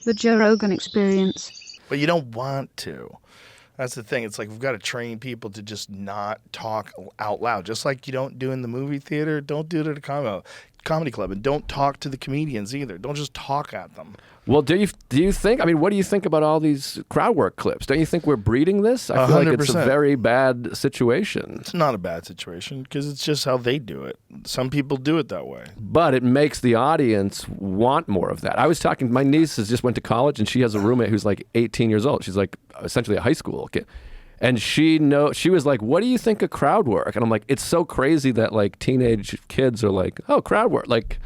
The Joe Rogan Experience. But you don't want to. That's the thing. It's like we've got to train people to just not talk out loud. Just like you don't do in the movie theater, don't do it at a comedy club. And don't talk to the comedians either. Don't just talk at them. Well, do you think, I mean, what do you think about all these crowd work clips? Don't you think we're breeding this? I feel 100%. like it's a very bad situation. It's not a bad situation because it's just how they do it. Some people do it that way. But it makes the audience want more of that. I was talking, my niece just went to college and she has a roommate who's like 18 years old. She's like essentially a high school kid. And she was like, what do you think of crowd work? And I'm like, it's so crazy that like teenage kids are like, oh, crowd work. Like,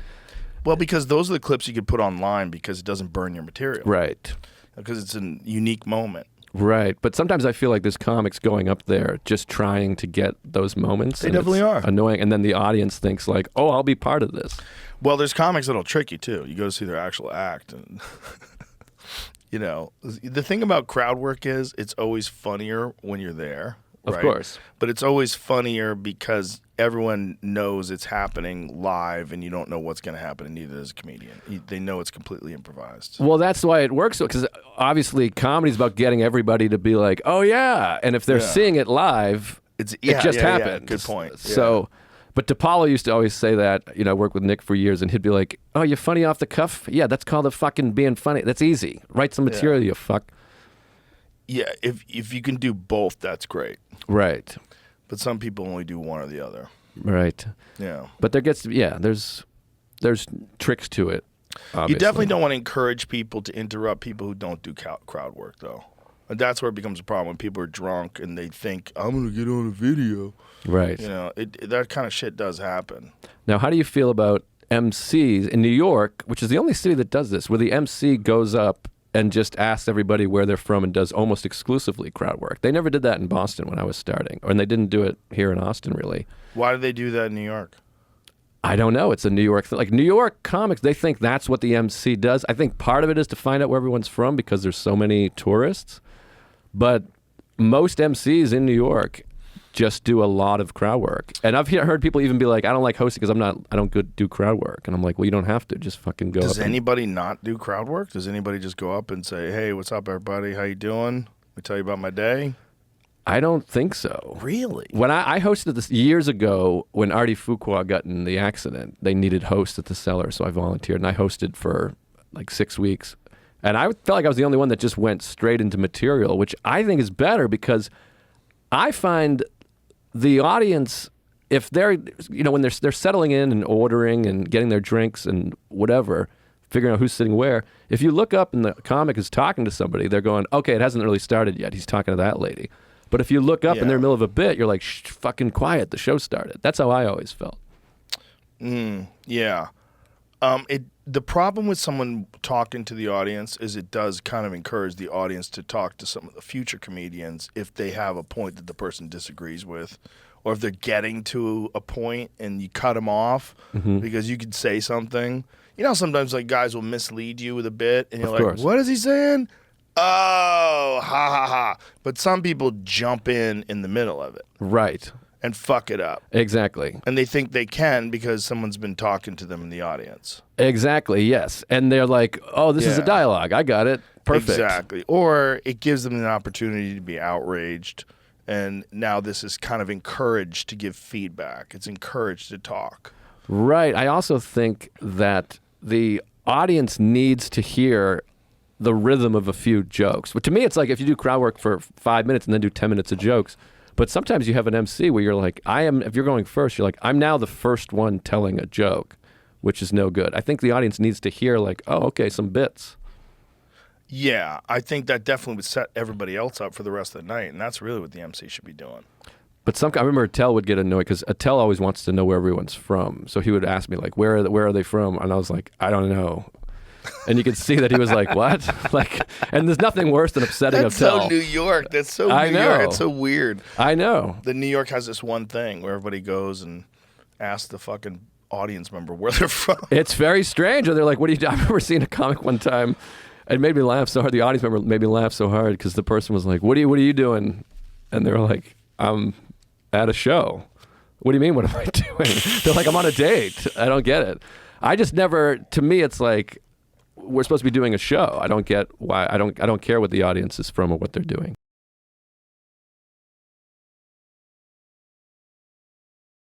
well, because those are the clips you could put online because it doesn't burn your material. Right. Because it's a unique moment. Right. But sometimes I feel like there's comics going up there just trying to get those moments. They definitely are. Annoying. And then the audience thinks like, oh, I'll be part of this. Well, there's comics that'll trick you too. You go to see their actual act. And you know, the thing about crowd work is it's always funnier when you're there. Of right? course. But it's always funnier because everyone knows it's happening live and you don't know what's going to happen, and neither does a comedian. They know it's completely improvised. Well, that's why it works, because obviously comedy's about getting everybody to be like, oh, yeah. And if they're seeing it live, it just happens. Good point. So, but DePaulo used to always say that, you know, I worked with Nick for years, and he'd be like, oh, you're funny off the cuff? Yeah, that's called a fucking being funny. That's easy. Write some material, you fuck. Yeah, if you can do both, that's great. Right. But some people only do one or the other. Right. Yeah. But there's tricks to it, obviously. You definitely don't want to encourage people to interrupt people who don't do crowd work, though. And that's where it becomes a problem when people are drunk and they think, I'm going to get on a video. Right. You know, that kind of shit does happen. Now, how do you feel about MCs in New York, which is the only city that does this, where the MC goes up and just asks everybody where they're from and does almost exclusively crowd work? They never did that in Boston when I was starting, and they didn't do it here in Austin, really. Why did they do that in New York? I don't know. It's a New York thing. Like, New York comics, they think that's what the MC does. I think part of it is to find out where everyone's from because there's so many tourists. But most MCs in New York just do a lot of crowd work. And I've heard people even be like, I don't like hosting because I don't do crowd work. And I'm like, well, you don't have to. Just fucking go up. Does anybody not do crowd work? Does anybody just go up and say, hey, what's up, everybody? How you doing? Let me tell you about my day. I don't think so. Really? When I hosted this years ago, when Artie Fuqua got in the accident, they needed hosts at the Cellar, so I volunteered, and I hosted for like 6 weeks. And I felt like I was the only one that just went straight into material, which I think is better because I find the audience, if they're, you know, when they're settling in and ordering and getting their drinks and whatever, figuring out who's sitting where, if you look up and the comic is talking to somebody, they're going, okay, it hasn't really started yet. He's talking to that lady. But if you look up and they're in the middle of a bit, you're like, shh, fucking quiet, the show started. That's how I always felt. Yeah. The problem with someone talking to the audience is it does kind of encourage the audience to talk to some of the future comedians if they have a point that the person disagrees with, or if they're getting to a point and you cut them off because you could say something. You know, sometimes like guys will mislead you with a bit and you're like, what is he saying? Oh, ha, ha, ha. But some people jump in the middle of it. Right. And fuck it up. Exactly. And they think they can because someone's been talking to them in the audience. Exactly, yes. And they're like, oh, this is a dialogue. I got it. Perfect. Exactly. Or it gives them an opportunity to be outraged. And now this is kind of encouraged to give feedback. It's encouraged to talk. Right. I also think that the audience needs to hear the rhythm of a few jokes. But to me, it's like if you do crowd work for 5 minutes and then do 10 minutes of jokes. But sometimes you have an MC where you're like, if you're going first, you're like, I'm now the first one telling a joke, which is no good. I think the audience needs to hear like, oh, okay, some bits. Yeah, I think that definitely would set everybody else up for the rest of the night, and that's really what the MC should be doing. But I remember Attell would get annoyed because Attell always wants to know where everyone's from. So he would ask me like, where are they from? And I was like, I don't know. And you could see that he was like, what? Like, and there's nothing worse than upsetting That's Attell. so New York. That's so I New know. York. It's so weird. I know. The New York has this one thing where everybody goes and asks the fucking audience member where they're from. It's very strange. Or they're like, what do you do? I remember seeing a comic one time. It made me laugh so hard. The audience member made me laugh so hard because the person was like, what are you doing? And they were like, I'm at a show. What do you mean, what am I doing? They're like, I'm on a date. I don't get it. I just never, to me, it's like, we're supposed to be doing a show. I don't get why. I don't care what the audience is from or what they're doing.